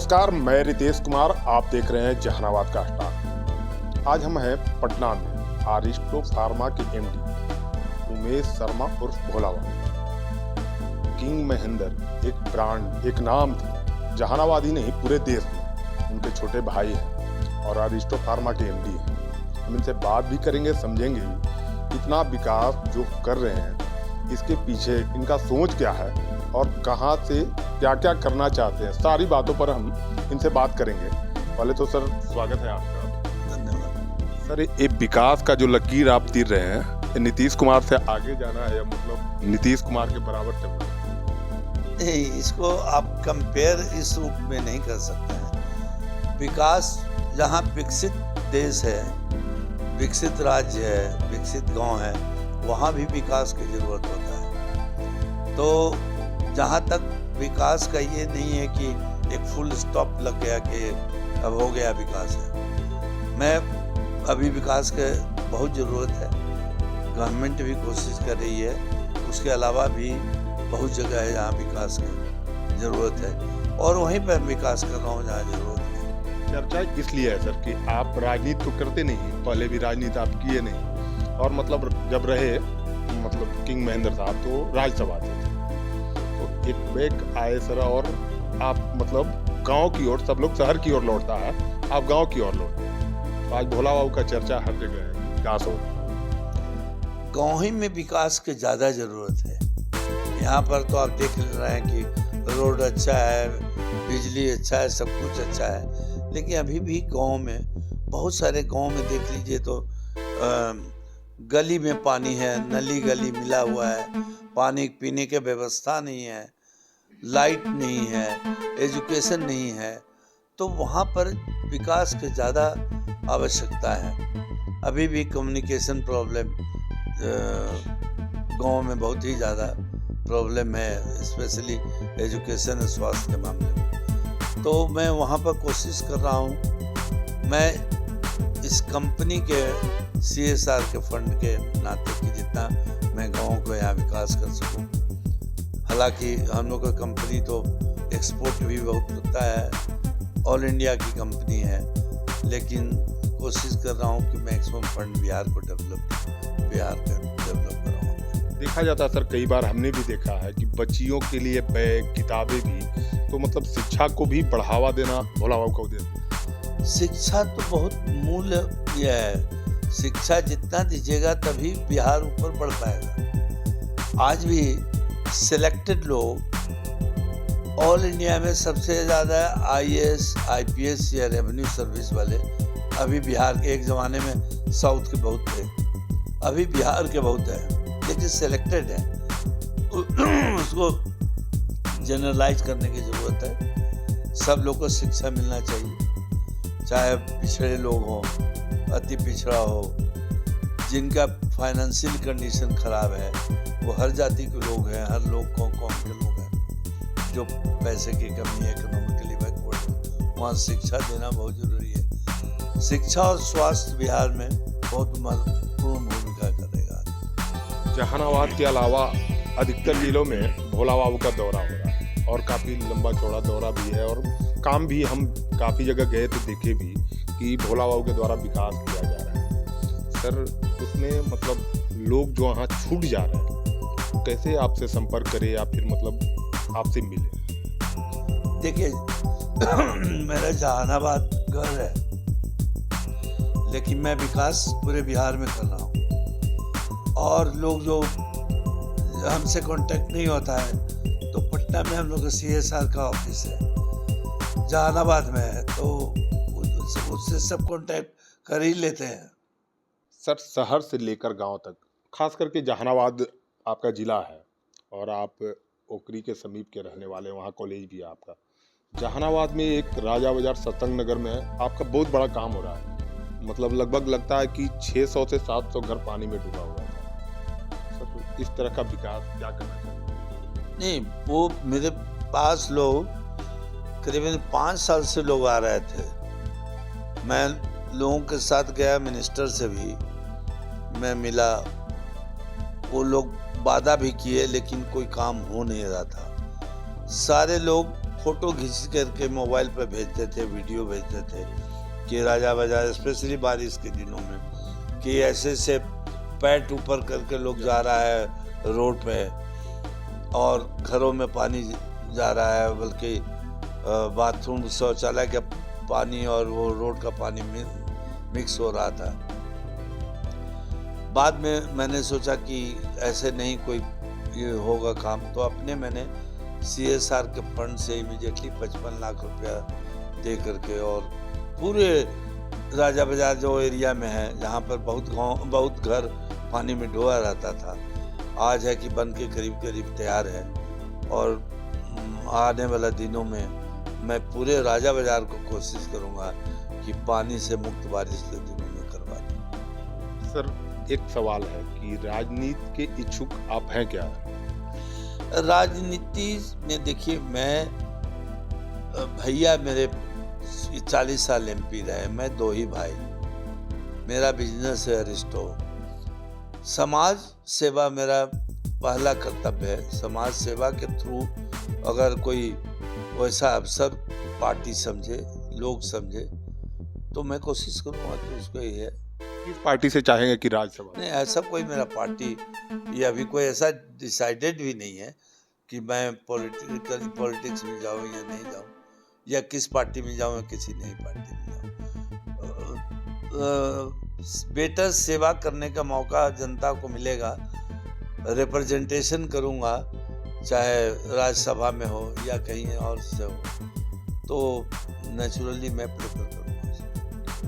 नमस्कार, मैं रितेश कुमार। आप देख रहे हैं जहानाबाद का स्टार। आज हम हैं पटना में अरिस्टो फार्मा के एमडी उमेश शर्मा उर्फ भोला बाबू। किंग महेंद्र एक ब्रांड, एक नाम थे जहानाबाद ही नहीं पूरे देश में। उनके छोटे भाई हैं और अरिस्टो फार्मा के एमडी हैं। हम इनसे बात भी करेंगे, समझेंगे भी इतना विकास जो कर रहे हैं इसके पीछे इनका सोच क्या है और कहाँ से क्या क्या करना चाहते हैं। सारी बातों पर हम इनसे बात करेंगे। पहले तो सर स्वागत है आपका। धन्यवाद। सर, ये विकास का जो लकीर आप तीर रहे हैं, ये नीतीश कुमार से आगे जाना है या मतलब नीतीश कुमार के बराबर चलना है? नहीं, इसको आप कंपेयर इस रूप में नहीं कर सकते हैं। विकास जहाँ विकसित देश है, विकसित राज्य है, विकसित गांव है, वहाँ भी विकास की जरूरत होता है। तो जहाँ तक विकास का ये नहीं है कि एक फुल स्टॉप लग गया कि अब हो गया विकास है। मैं अभी विकास के बहुत ज़रूरत है। गवर्नमेंट भी कोशिश कर रही है, उसके अलावा भी बहुत जगह है जहाँ विकास की ज़रूरत है और वहीं पर विकास कर रहा हूँ जहाँ ज़रूरत है। चर्चा इसलिए है सर कि आप राजनीति तो करते नहीं, पहले भी राजनीति आप किए नहीं और मतलब जब रहे मतलब किंग महेंद्र साहब तो राज्यसभा थे, तो एक बैक आए सर और आप मतलब गांव की ओर, सब लोग शहर की ओर लौटता है, आप गांव की ओर लौटते हैं। तो आज भोला बाबू का चर्चा हर जगह है, विकास हो। गाँव ही में विकास की ज़्यादा ज़रूरत है। यहाँ पर तो आप देख रहे हैं कि रोड अच्छा है, बिजली अच्छा है, सब कुछ अच्छा है, लेकिन अभी भी गांव में बहुत सारे गांव में देख लीजिए तो गली में पानी है, नली गली मिला हुआ है, पानी पीने की व्यवस्था नहीं है, लाइट नहीं है, एजुकेशन नहीं है, तो वहाँ पर विकास की ज़्यादा आवश्यकता है। अभी भी कम्युनिकेशन प्रॉब्लम गांव में बहुत ही ज़्यादा प्रॉब्लम है, स्पेशली एजुकेशन और स्वास्थ्य के मामले में। तो मैं वहाँ पर कोशिश कर रहा हूँ, मैं इस कंपनी के CSR के फंड के नाते कि जितना मैं गाँव को यहाँ विकास कर सकूँ। हालांकि हम लोग का कंपनी तो एक्सपोर्ट भी बहुत होता है, ऑल इंडिया की कंपनी है, लेकिन कोशिश कर रहा हूँ कि मैक्सिमम फंड बिहार को डेवलप कराऊँ। देखा जाता है सर, कई बार हमने भी देखा है कि बच्चियों के लिए बैग, किताबें भी, तो मतलब शिक्षा को भी बढ़ावा देना भोला बाबू का उद्देश्य। शिक्षा तो बहुत मूल्य यह है। शिक्षा जितना दीजिएगा तभी बिहार ऊपर बढ़ पाएगा। आज भी सिलेक्टेड लोग ऑल इंडिया में सबसे ज़्यादा IAS, IPS या रेवेन्यू सर्विस वाले अभी बिहार के, एक ज़माने में साउथ के बहुत थे, अभी बिहार के बहुत है, लेकिन सिलेक्टेड है। उसको जनरलाइज करने की ज़रूरत है। सब लोग को शिक्षा मिलना चाहिए, चाहे पिछड़े लोग हों, अति पिछड़ा हो, जिनका फाइनेंशियल कंडीशन खराब है, वो हर जाति के लोग हैं, हर लोग कौम के लोग हैं जो पैसे की कमी है, इकोनॉमिकली बैकवर्ड है, वहाँ शिक्षा देना बहुत ज़रूरी है। शिक्षा और स्वास्थ्य बिहार में बहुत महत्वपूर्ण भूमिका करेगा। जहानाबाद के अलावा अधिकतर जिलों में भोला बाबू का दौरा हो रहा है और काफ़ी लंबा चौड़ा दौरा भी है और काम भी, हम काफ़ी जगह गए तो देखे भी कि भोला बाबू के द्वारा विकास किया जा रहा है। सर, उसमें मतलब लोग जो यहाँ छूट जा रहे हैं, कैसे आपसे संपर्क करें या फिर मतलब आपसे मिले? देखिए, मेरा जहानाबाद घर है, लेकिन मैं विकास पूरे बिहार में कर रहा हूँ और लोग जो हमसे कांटेक्ट नहीं होता है, तो पटना में हम लोग का CSR का ऑफिस है, जहानाबाद में है, तो उससे सब कांटेक्ट कर ही लेते हैं। सर, शहर से लेकर गांव तक, खास करके जहानाबाद आपका ज़िला है और आप ओकरी के समीप के रहने वाले, वहाँ कॉलेज भी है आपका। जहानाबाद में एक राजा बाजार सत्संग नगर में आपका बहुत बड़ा काम हो रहा है, मतलब लगभग लगता है कि 600 से 700 घर पानी में डूबा हुआ था। सर, इस तरह का विकास क्या करना चाहिए? नहीं, वो मेरे पास लोग करीबन 5 साल से लोग आ रहे थे। मैं लोगों के साथ गया, मिनिस्टर से भी मैं मिला, वो लोग वादा भी किए लेकिन कोई काम हो नहीं रहा था। सारे लोग फोटो खींच करके मोबाइल पर भेजते थे, वीडियो भेजते थे कि राजा बाजार स्पेशली बारिश के दिनों में कि ऐसे से पैट ऊपर करके लोग जा रहा है रोड पे और घरों में पानी जा रहा है, बल्कि बाथरूम शौचालय का पानी और वो रोड का पानी मिक्स हो रहा था। बाद में मैंने सोचा कि ऐसे नहीं कोई ये होगा काम, तो अपने मैंने CSR के फंड से इमीडिएटली 55 लाख रुपया दे करके और पूरे राजा बाजार जो एरिया में है जहाँ पर बहुत घर पानी में डूबा रहता था, आज है कि बन के करीब तैयार है। और आने वाला दिनों में मैं पूरे राजा बाजार को कोशिश करूँगा कि पानी से मुक्त बारिश के दिनों में करवा दें। सर एक सवाल है कि राजनीति के इच्छुक आप हैं क्या? राजनीति में देखिए, मैं भैया मेरे 40 साल MP रहे, मैं 2 ही भाई, मेरा बिजनेस है अरिस्टो। समाज सेवा मेरा पहला कर्तव्य है। समाज सेवा के थ्रू अगर कोई वैसा अवसर पार्टी समझे, लोग समझे, तो मैं कोशिश करूँगा कि उसको ही है। किस पार्टी से चाहेंगे कि राज्यसभा? नहीं, ऐसा कोई मेरा पार्टी या अभी कोई ऐसा डिसाइडेड भी नहीं है कि मैं पॉलिटिक्स में जाऊँ या नहीं जाऊँ, या किस पार्टी में जाऊँ या किसी नई पार्टी में जाऊँ। बेटर सेवा करने का मौका जनता को मिलेगा, रिप्रेजेंटेशन करूँगा, चाहे राज्यसभा में हो या कहीं और से हो, तो नेचुरली मैं प्रेफर करूँगा।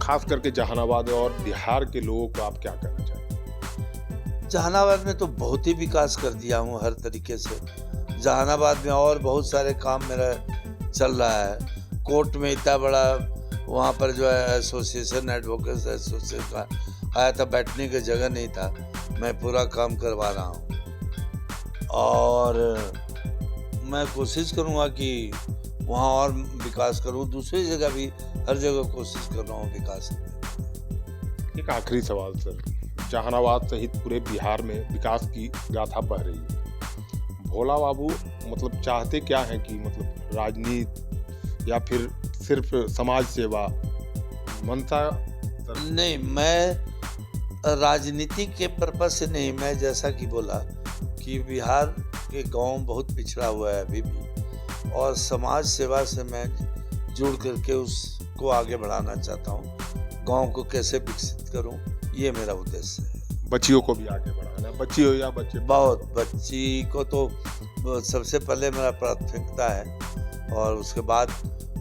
खास करके जहानाबाद और बिहार के लोगों को आप क्या कहना चाहेंगे? जहानाबाद में तो बहुत ही विकास कर दिया हूँ हर तरीके से। जहानाबाद में और बहुत सारे काम मेरा चल रहा है। कोर्ट में इतना बड़ा वहाँ पर जो है एसोसिएशन, एडवोकेट्स एसोसिएशन का आया था, बैठने की जगह नहीं था, मैं पूरा काम करवा रहा हूँ। और मैं कोशिश करूँगा कि वहाँ और विकास करूँ, दूसरी जगह भी हर जगह कोशिश कर रहा हूँ विकास की। एक आखिरी सवाल सर, जहानाबाद सहित पूरे बिहार में विकास की गाथा बह रही है। भोला बाबू मतलब चाहते क्या हैं कि मतलब राजनीति या फिर सिर्फ समाज सेवा मनसा? नहीं, मैं राजनीति के पर्पज से नहीं, मैं जैसा कि बोला कि बिहार के गांव बहुत पिछड़ा हुआ है अभी भी, और समाज सेवा से मैं जुड़ करके उसको आगे बढ़ाना चाहता हूँ। गांव को कैसे विकसित करूँ, ये मेरा उद्देश्य है। बच्चियों को भी आगे बढ़ाना, बच्ची हो या बच्चे? बहुत, बच्ची को तो सबसे पहले मेरा प्राथमिकता है, और उसके बाद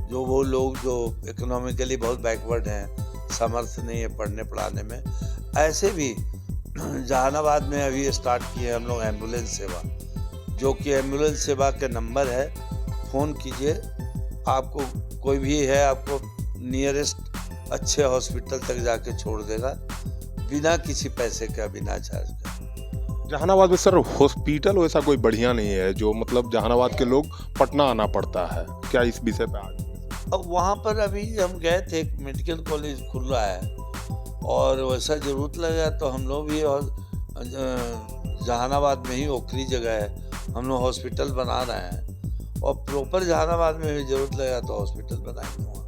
जो वो लोग जो इकोनॉमिकली बहुत बैकवर्ड हैं, सामर्थ्य नहीं है पढ़ने पढ़ाने में, ऐसे भी जहानाबाद में अभी स्टार्ट किए हम लोग एम्बुलेंस सेवा, जो कि एम्बुलेंस सेवा के नंबर है, फ़ोन कीजिए, आपको कोई भी है आपको नियरेस्ट अच्छे हॉस्पिटल तक जाके छोड़ देगा, बिना किसी पैसे का, बिना चार्ज का। जहानाबाद में सर हॉस्पिटल वैसा कोई बढ़िया नहीं है, जो मतलब जहानाबाद के लोग पटना आना पड़ता है, क्या इस विषय पे आगे? अब वहाँ पर अभी हम गए थे, एक मेडिकल कॉलेज खुल रहा है, और वैसा ज़रूरत लगा तो हम लोग भी, और जहानाबाद में ही ओखरी जगह है, हम लोग हॉस्पिटल बना रहे हैं, और प्रॉपर जहानाबाद में भी ज़रूरत लगा तो हॉस्पिटल बनाएंगे वहाँ।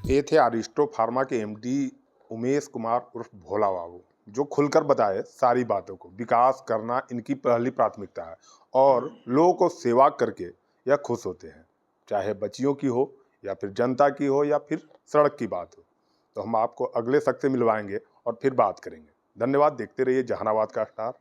ये थे अरिस्टो फार्मा के MD उमेश कुमार उर्फ भोला बाबू, जो खुलकर बताए सारी बातों को। विकास करना इनकी पहली प्राथमिकता है, और लोगों को सेवा करके यह खुश होते हैं, चाहे बच्चियों की हो या फिर जनता की हो या फिर सड़क की बात हो। तो हम आपको अगले शख्स से मिलवाएंगे और फिर बात करेंगे। धन्यवाद, देखते रहिए जहानाबाद का स्टार।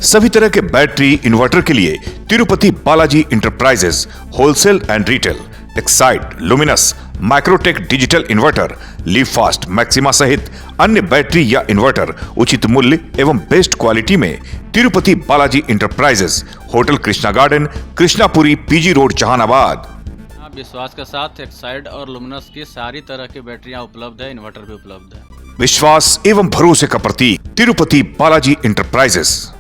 सभी तरह के बैटरी इन्वर्टर के लिए Tirupati Balaji enterprises wholesale and retail, Exide, luminous, Microtek digital inverter, leave fast, maxima सहित अन्य बैटरी या इन्वर्टर उचित मूल्य एवं बेस्ट क्वालिटी में Tirupati Balaji enterprises, hotel Krishna garden, Krishnapuri, PG road, Jahanabad. विश्वास के साथ एक्साइड और लुमिनस की सारी तरह की बैटरियां उपलब्ध है, इन्वर्टर भी उपलब्ध है। विश्वास एवं भरोसे का प्रतीक तिरुपति बालाजी इंटरप्राइजेस।